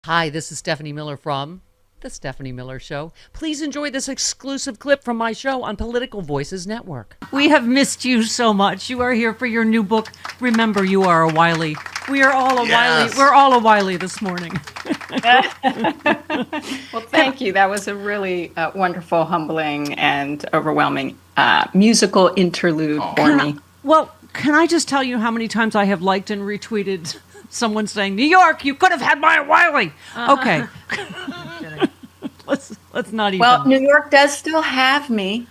Hi, this is Stephanie Miller from The Stephanie Miller Show. Please enjoy this exclusive clip from my show on Political Voices Network. We have missed you so much. You are here for your new book, Remember You Are a Wiley. We are all a Wiley. We're all a Wiley this morning. Well, thank you. That was a really wonderful, humbling, and overwhelming musical interlude for me. Well, can I just tell you how many times I have liked and retweeted someone saying, New York, you could have had my Wiley. Okay. let's not even. Well, New York does still have me.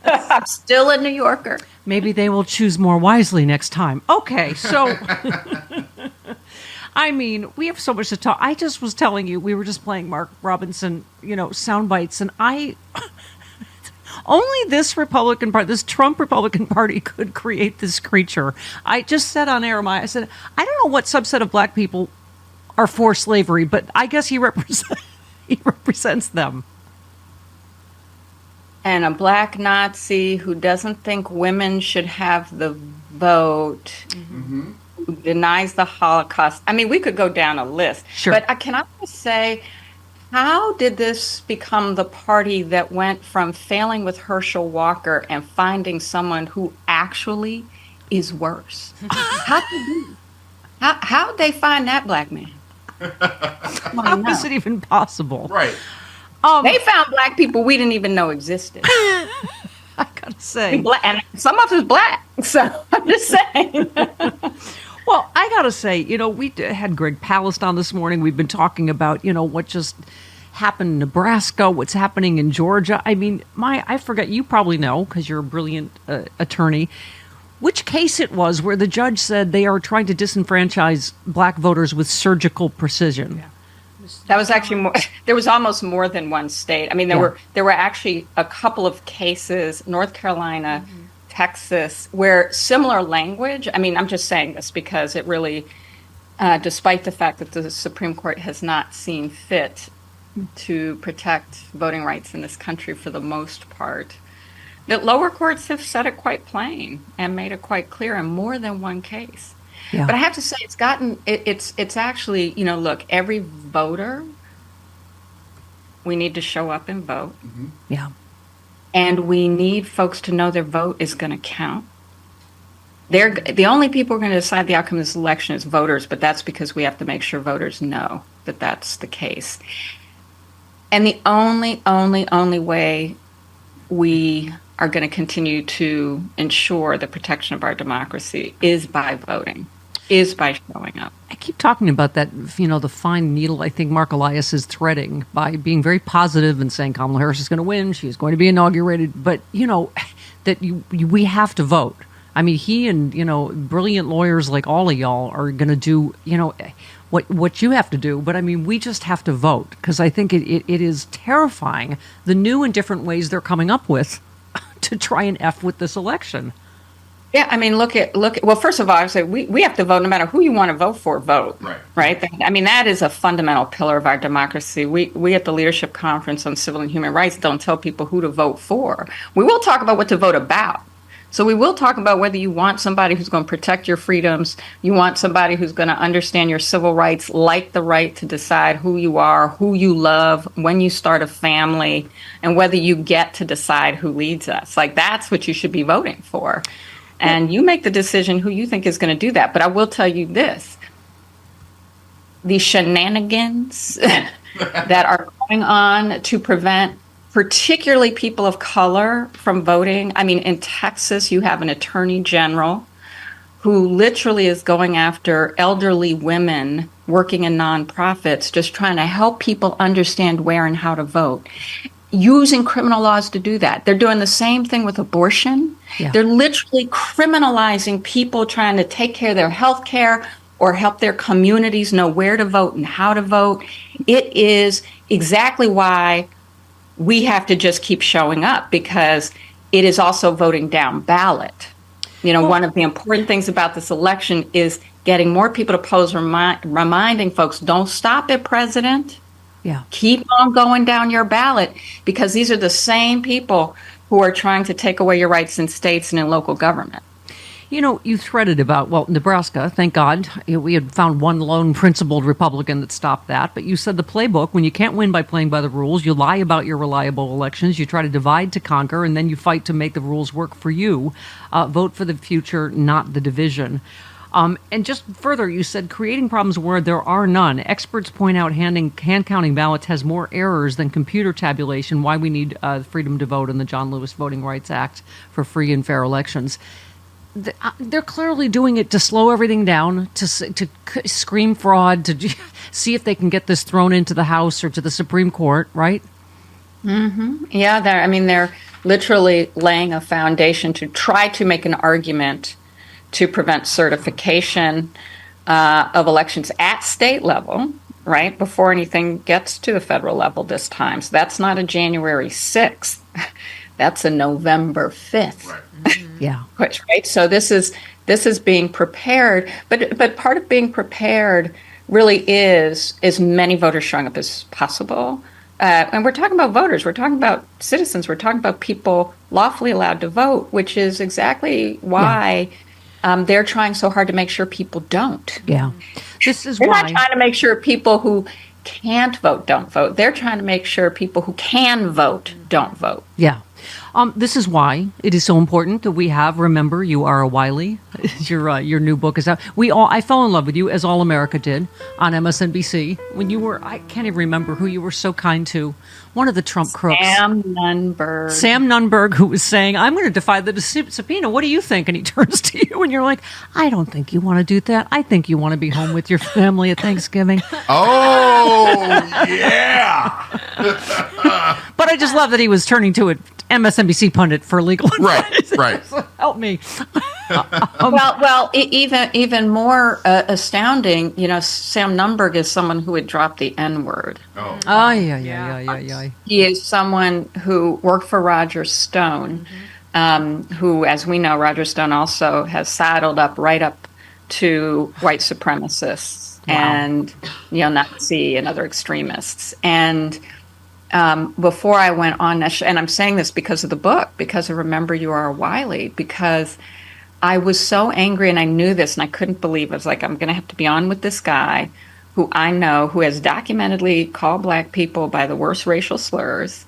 I'm still a New Yorker. Maybe they will choose more wisely next time. Okay, so I mean, we have so much to talk. I just was telling you, we were just playing Mark Robinson, sound bites, and only this Trump Republican Party could create this creature. I just said on air, I said, I don't know what subset of black people are for slavery, but I guess he represents them. And a black Nazi who doesn't think women should have the vote, who denies the Holocaust. I mean, we could go down a list. Sure. But can I just say, how did this become the party that went from failing with Herschel Walker and finding someone who actually is worse? How'd they find that black man? How is it even possible? Right. They found black people we didn't even know existed. I gotta say. And some of us black, so I'm just saying. Well, I gotta say, we had Greg Palast on this morning. We've been talking about, what just happened in Nebraska, what's happening in Georgia. I mean, I forget, you probably know, because you're a brilliant attorney, which case it was where the judge said they are trying to disenfranchise black voters with surgical precision. Yeah. That was actually more, there was almost more than one state. I mean, there were actually a couple of cases, North Carolina, Texas, where similar language, I mean, I'm just saying this because it really, despite the fact that the Supreme Court has not seen fit to protect voting rights in this country for the most part, that lower courts have said it quite plain and made it quite clear in more than one case. Yeah. But I have to say, it's actually, look, every voter, we need to show up and vote. Mm-hmm. Yeah. And we need folks to know their vote is going to count. They're the only people who are going to decide the outcome of this election is voters, but that's because we have to make sure voters know that that's the case. And the only way we are going to continue to ensure the protection of our democracy is by voting, is by showing up. I keep talking about that, the fine needle I think Mark Elias is threading by being very positive and saying Kamala Harris is going to win, she is going to be inaugurated, but, that we have to vote. I mean, he and, brilliant lawyers like all of y'all are going to do, what you have to do. But I mean, we just have to vote because I think it is terrifying, the new and different ways they're coming up with to try and F with this election. Yeah, I mean, look at. Well, first of all, I say we have to vote no matter who you want to vote for. Vote, right? I mean, that is a fundamental pillar of our democracy. We at the Leadership Conference on Civil and Human Rights don't tell people who to vote for. We will talk about what to vote about. So we will talk about whether you want somebody who's going to protect your freedoms, you want somebody who's going to understand your civil rights, like the right to decide who you are, who you love, when you start a family, and whether you get to decide who leads us. Like, that's what you should be voting for. And you make the decision who you think is going to do that. But I will tell you this. The shenanigans that are going on to prevent particularly people of color from voting. I mean, in Texas, you have an attorney general who literally is going after elderly women working in nonprofits, just trying to help people understand where and how to vote, using criminal laws to do that. They're doing the same thing with abortion. Yeah. They're literally criminalizing people trying to take care of their health care or help their communities know where to vote and how to vote. It is exactly why we have to just keep showing up, because it is also voting down ballot. One of the important things about this election is getting more people to pose, reminding folks, don't stop it, President. Yeah. Keep on going down your ballot, because these are the same people who are trying to take away your rights in states and in local government. You threaded about, Nebraska, thank God. We had found one lone principled Republican that stopped that. But you said the playbook, when you can't win by playing by the rules, you lie about your reliable elections, you try to divide to conquer, and then you fight to make the rules work for you. Vote for the future, not the division. And just further, you said creating problems where there are none. Experts point out hand-counting ballots has more errors than computer tabulation, why we need freedom to vote and the John Lewis Voting Rights Act for free and fair elections. They're clearly doing it to slow everything down, to scream fraud, to see if they can get this thrown into the House or to the Supreme Court, right? Mm-hmm. Yeah, they're literally laying a foundation to try to make an argument to prevent certification of elections at state level, right, before anything gets to the federal level this time. So that's not a January 6th. That's a November 5th. Right. Yeah. Push, right? So this is being prepared, but part of being prepared really is many voters showing up as possible. And we're talking about voters, we're talking about citizens, we're talking about people lawfully allowed to vote, which is exactly why they're trying so hard to make sure people don't. Yeah. This is They're why. not trying to make sure people who can't vote don't vote. They're trying to make sure people who can vote don't vote. Yeah. This is why it is so important that we have Remember You Are a Wiley. Your new book is out. I fell in love with you, as All America did, on MSNBC when you were, I can't even remember who you were so kind to. One of the Trump crooks. Sam Nunberg, who was saying, I'm going to defy the subpoena. What do you think? And he turns to you and you're like, I don't think you want to do that. I think you want to be home with your family at Thanksgiving. Oh, yeah. But I just love that he was turning to an MSNBC pundit for legal advice. Right. So help me. Even more astounding, Sam Nunberg is someone who would drop the N-word. Oh, yeah. He is someone who worked for Roger Stone, who, as we know, Roger Stone also has saddled up right up to white supremacists and neo-Nazi and other extremists. And before I went on, and I'm saying this because of the book, because of Remember You Are a Wiley, because I was so angry and I knew this and I couldn't believe it. I was like, I'm going to have to be on with this guy who I know, who has documentedly called black people by the worst racial slurs,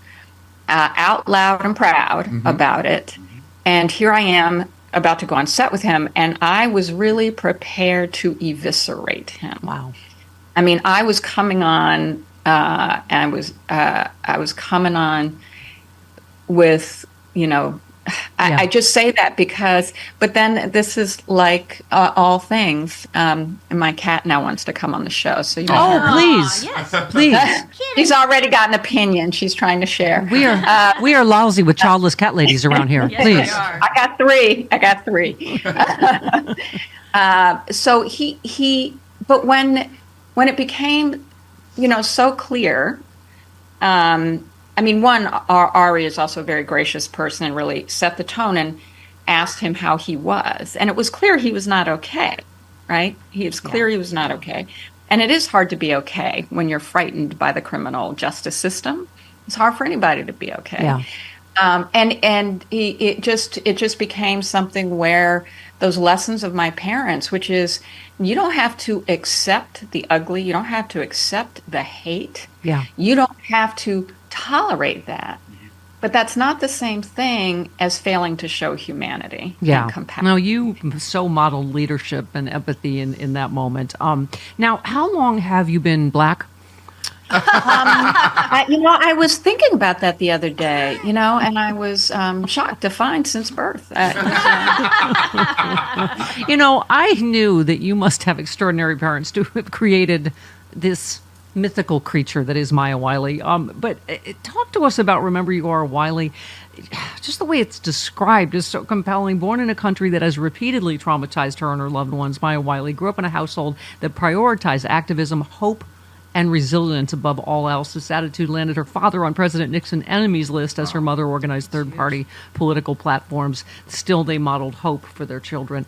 out loud and proud about it. And here I am about to go on set with him, and I was really prepared to eviscerate him. Wow. I mean, I was coming on, and I was coming on with, I just say that because, but then this is like all things. And my cat now wants to come on the show. So please. Yes. Please. She's already got an opinion she's trying to share. We are lousy with childless cat ladies around here. Yes, Please. we are. I got three. So but when it became, so clear, Ari is also a very gracious person and really set the tone and asked him how he was. And it was clear he was not okay, right? He was clear he was not okay. And it is hard to be okay when you're frightened by the criminal justice system. It's hard for anybody to be okay. Yeah. It just became something where those lessons of my parents, which is you don't have to accept the ugly, you don't have to accept the hate, you don't have to tolerate that. But that's not the same thing as failing to show humanity and compassion. No, you so modeled leadership and empathy in that moment. Now, how long have you been black? I was thinking about that the other day, and I was shocked to find since birth. I knew that you must have extraordinary parents to have created this mythical creature that is Maya Wiley. But talk to us about Remember You Are Wiley. Just the way it's described is so compelling. Born in a country that has repeatedly traumatized her and her loved ones, Maya Wiley grew up in a household that prioritized activism, hope, and resilience above all else. This attitude landed her father on President Nixon's enemies list as her mother organized third-party political platforms. Still, they modeled hope for their children.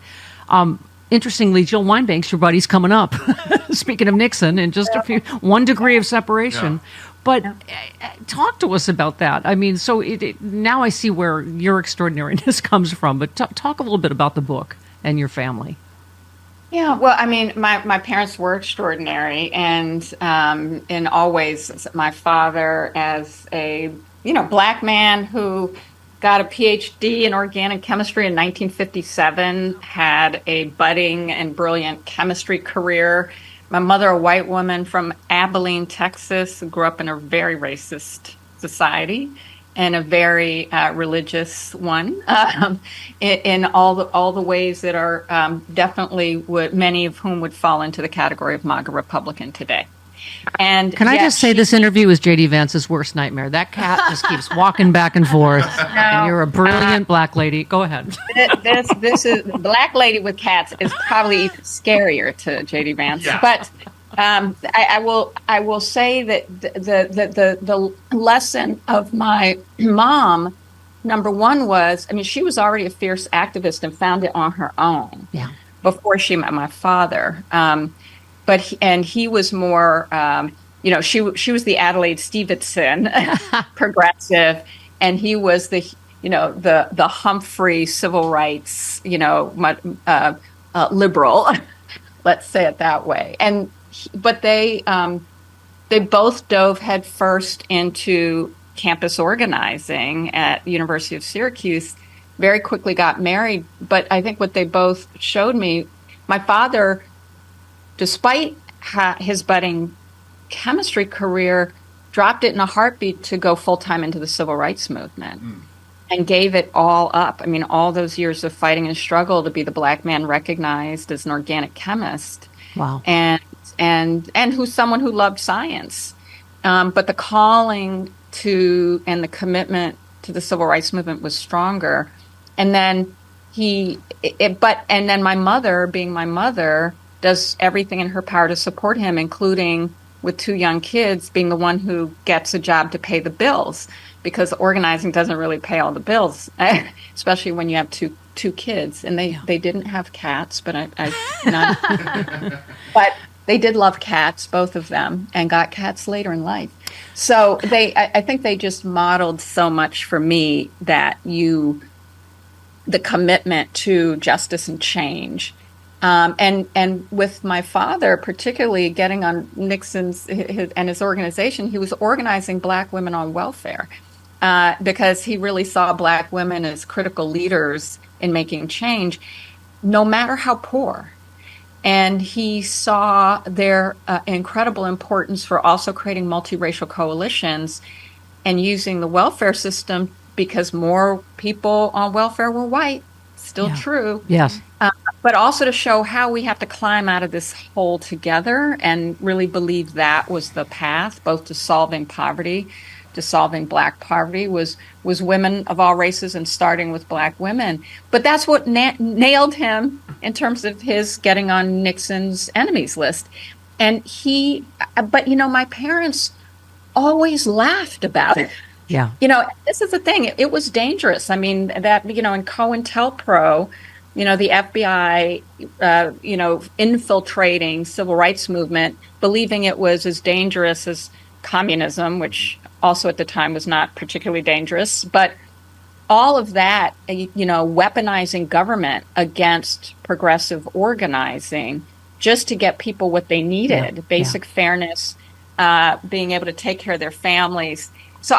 Interestingly, Jill Wine-Banks, your buddy's coming up. Speaking of Nixon, in just 1 degree of separation. Yeah. But talk to us about that. I mean, so now I see where your extraordinariness comes from. But talk a little bit about the book and your family? Yeah, well, I mean, my parents were extraordinary, and always my father as a black man who got a PhD in organic chemistry in 1957, had a budding and brilliant chemistry career. My mother, a white woman from Abilene, Texas, grew up in a very racist society and a very religious one, in all the ways that are definitely would many of whom would fall into the category of MAGA Republican today. And Can I yet just say this interview is JD Vance's worst nightmare? That cat just keeps walking back and forth, and you're a brilliant black lady. Go ahead. this is black lady with cats is probably even scarier to JD Vance, Yeah. but. I will say that the lesson of my mom, number one, was, I mean, she was already a fierce activist and found it on her own Yeah. before she met my father. But he was more, she was the Adelaide Stevenson progressive, and he was the Humphrey civil rights, liberal. Let's say it that way. But they both dove headfirst into campus organizing at the University of Syracuse, very quickly got married. But I think what they both showed me, my father, despite his budding chemistry career, dropped it in a heartbeat to go full-time into the civil rights movement and gave it all up. I mean, all those years of fighting and struggle to be the black man recognized as an organic chemist. Wow. And who's someone who loved science. But the calling to and the commitment to the civil rights movement was stronger. And then my mother, being my mother, does everything in her power to support him, including with two young kids, being the one who gets a job to pay the bills, because organizing doesn't really pay all the bills, especially when you have two kids. And they didn't have cats, but but they did love cats, both of them, and got cats later in life. So I think they just modeled so much for me that the commitment to justice and change. And with my father, particularly getting on Nixon's and his organization, he was organizing black women on welfare because he really saw black women as critical leaders in making change, no matter how poor. And he saw their incredible importance for also creating multiracial coalitions and using the welfare system, because more people on welfare were white, still true. Yes. But also to show how we have to climb out of this hole together, and really believe that was the path, both to solving poverty, to solving black poverty, was women of all races and starting with black women. But that's what nailed him in terms of his getting on Nixon's enemies list. And but my parents always laughed about it. Yeah. This is the thing. It was dangerous. I mean, that, in COINTELPRO, the FBI, infiltrating civil rights movement, believing it was as dangerous as communism, which also at the time was not particularly dangerous. But all of that, weaponizing government against progressive organizing just to get people what they needed, basic fairness, being able to take care of their families. So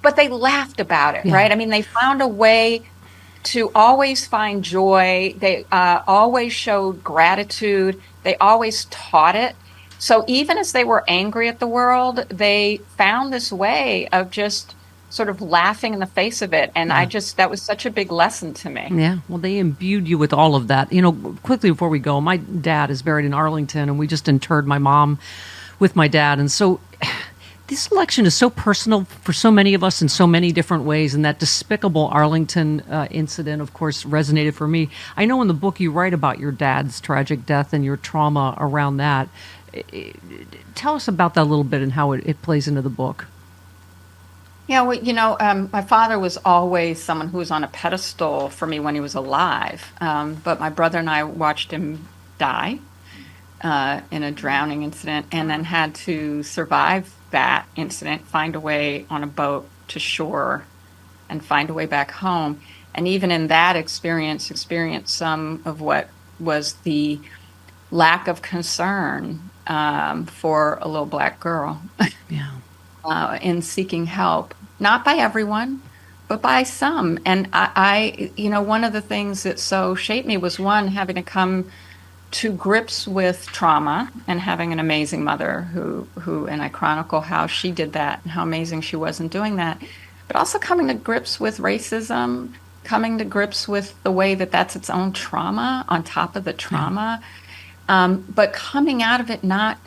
but they laughed about it, right? I mean, they found a way to always find joy. They always showed gratitude. They always taught it. So even as they were angry at the world, they found this way of just sort of laughing in the face of it. And that was such a big lesson to me. Yeah. Well, they imbued you with all of that. Quickly before we go, my dad is buried in Arlington, and we just interred my mom with my dad. And so this election is so personal for so many of us in so many different ways, and that despicable Arlington incident, of course, resonated for me. I know in the book you write about your dad's tragic death and your trauma around that. Tell us about that a little bit and how it plays into the book. Yeah, well, my father was always someone who was on a pedestal for me when he was alive, but my brother and I watched him die in a drowning incident, and then had to survive that incident, find a way on a boat to shore, and find a way back home. And even in that experience, experienced some of what was the lack of concern for a little Black girl in seeking help, not by everyone, but by some. And I, one of the things that so shaped me was, one, having to come to grips with trauma and having an amazing mother who, and I chronicle how she did that and how amazing she was in doing that, but also coming to grips with racism, coming to grips with the way that that's its own trauma on top of the trauma, but coming out of it not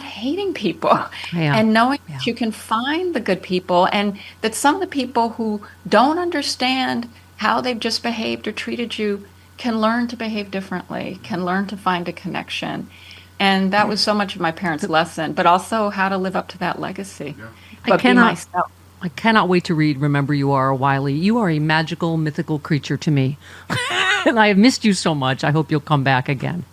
hating people and knowing that you can find the good people, and that some of the people who don't understand how they've just behaved or treated you can learn to behave differently, can learn to find a connection. And that was so much of my parents' lesson, but also how to live up to that legacy. But be myself. I cannot wait to read Remember You Are a Wiley. You are a magical, mythical creature to me. And I have missed you so much. I hope you'll come back again.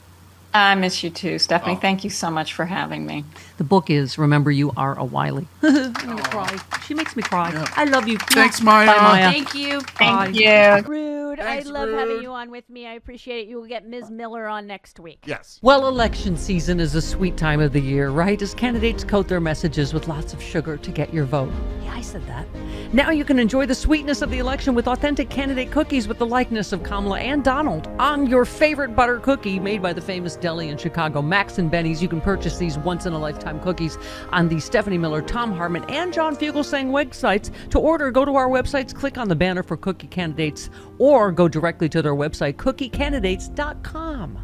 I miss you too, Stephanie. Thank you so much for having me. The book is Remember You Are a Wiley. I'm going to cry. She makes me cry. Yeah. I love you. Thanks, Maya. Bye, Maya. Thank you. Thank you. Rude. Thanks, I love Rude. having you on with me. I appreciate it. You will get Ms. Miller on next week. Yes. Well, election season is a sweet time of the year, right? As candidates coat their messages with lots of sugar to get your vote. Yeah, I said that. Now you can enjoy the sweetness of the election with authentic candidate cookies with the likeness of Kamala and Donald on your favorite butter cookie made by the famous deli in Chicago, Max and Benny's. You can purchase these once-in-a-lifetime cookies on the Stephanie Miller, Tom Harmon, and John Fugelsang websites. To order, go to our websites, click on the banner for cookie candidates, or go directly to their website, cookiecandidates.com.